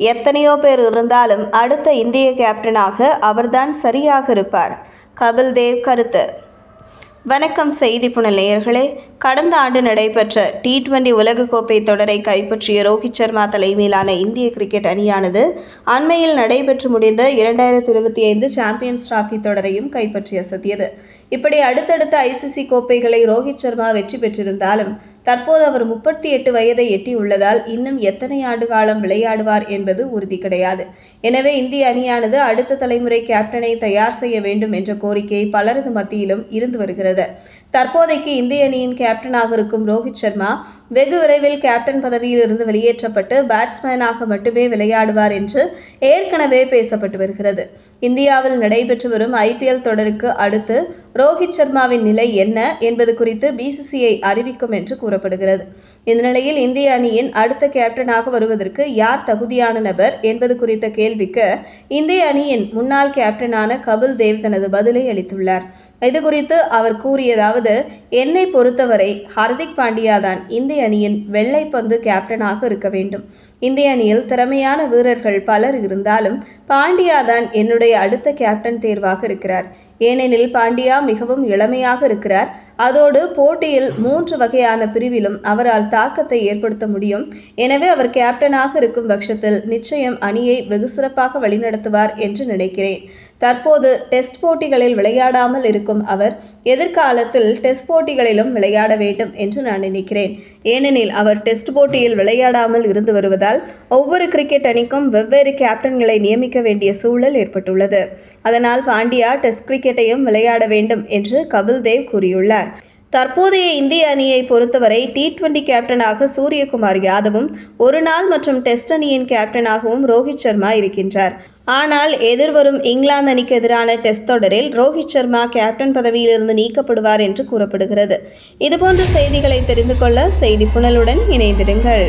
எத்தனையோ பேர் இருந்தாலும் அடுத்த இந்திய கேப்டனாக அவர்தான் சரியாக இருப்பார். கபில் தேவ் கருத்து. வணக்கம் செய்தி புனல் நேயர்களே. கடந்த ஆண்டு நடைபெற்ற T20 உலகக்கோப்பை தொடரை கைப்பற்றிய ரோஹித் சர்மா தலைமையிலான இந்திய கிரிக்கெட் அணியானது அண்மையில் நடைபெற்று முடிந்த 2025 சாம்பியன்ஸ் டிராபி தொடரையும் கைப்பற்றி அசத்தியது. இப்படி அடுத்தடுத்த ICC கோப்பைகளை ரோஹித் சர்மா வெற்றி பெற்றிருந்தாலும் தற்போது அவர் 38 வயதை எட்டியுள்ளதால் இன்னும் எத்தனை ஆண்டு காலம் விளையாடுவார் என்பது உறுதி கிடையாது. எனவே இந்திய அணியானது அடுத்த தலைமுறை கேப்டனை தயார் செய்ய வேண்டும் என்ற கோரிக்கை பலரது மத்தியிலும் இருந்து வருகிறது. தற்போதைக்கு இந்திய அணியின் கேப்டனாக இருக்கும் ரோஹித் சர்மா வெகு விரைவில் கேப்டன் பதவியில் இருந்து வெளியேற்றப்பட்டு பேட்ஸ்மேனாக மட்டுமே விளையாடுவார் என்று ஏற்கனவே பேசப்பட்டு வருகிறது. இந்தியாவில் நடைபெற்று வரும் IPL தொடருக்கு அடுத்து ரோஹித் சர்மாவின் நிலை என்ன என்பது குறித்து BCCI அறிவிக்கும் என்று கூறப்படுகிறது. இந்த நிலையில் இந்திய அணியின் அடுத்த கேப்டனாக வருவதற்கு யார் தகுதியான நபர் என்பது குறித்த கேள்விக்கு இந்திய அணியின் முன்னாள் கேப்டனான கபில் தேவ் தனது பதிலை அளித்துள்ளார். இது குறித்து அவர் கூறியதாவது: என்னை பொறுத்தவரை ஹர்திக் பாண்டியா தான் இந்திய அணியின் வெள்ளைப்பந்து கேப்டனாக இருக்க வேண்டும். இந்திய அணியில் திறமையான வீரர்கள் பலர் இருந்தாலும் பாண்டியா தான் என்னுடைய அடுத்த கேப்டன் தேர்வாக இருக்கிறார். ஏனெனில் பாண்டியா மிகவும் இளமையாக இருக்கிறார். அதோடு போட்டியில் 3 வகையான பிரிவிலும் அவரால் தாக்கத்தை ஏற்படுத்த முடியும். எனவே அவர் கேப்டனாக இருக்கும் பட்சத்தில் நிச்சயம் அணியை வெகு சிறப்பாக வழிநடத்துவார் என்று நினைக்கிறேன். தற்போது டெஸ்ட் போட்டிகளில் விளையாடாமல் இருக்கும் அவர் எதிர்காலத்தில் டெஸ்ட் போட்டிகளிலும் விளையாட வேண்டும் என்று நான் நினைக்கிறேன். ஏனெனில் அவர் டெஸ்ட் போட்டியில் விளையாடாமல் இருந்து வருவதால் ஒவ்வொரு கிரிக்கெட் அணிக்கும் வெவ்வேறு கேப்டன்களை நியமிக்க வேண்டிய சூழல் ஏற்பட்டுள்ளது. அதனால் பாண்டியா டெஸ்ட் கிரிக்கெட்டையும் விளையாட வேண்டும் என்று கபில் தேவ் கூறியுள்ளார். தற்போதைய இந்திய அணியை பொறுத்தவரை T20 கேப்டனாக சூரியகுமார் யாதவும், ஒருநாள் மற்றும் டெஸ்ட் அணியின் கேப்டனாகவும் ரோஹித் சர்மா இருக்கின்றார். ஆனால் எதிர்வரும் இங்கிலாந்து அணிக்கு எதிரான டெஸ்ட் தொடரில் ரோஹித் சர்மா கேப்டன் பதவியிலிருந்து நீக்கப்படுவார் என்று கூறப்படுகிறது. இதுபோன்ற செய்திகளை தெரிந்து கொள்ள செய்தி புனலுடன் இணைந்திருங்கள்.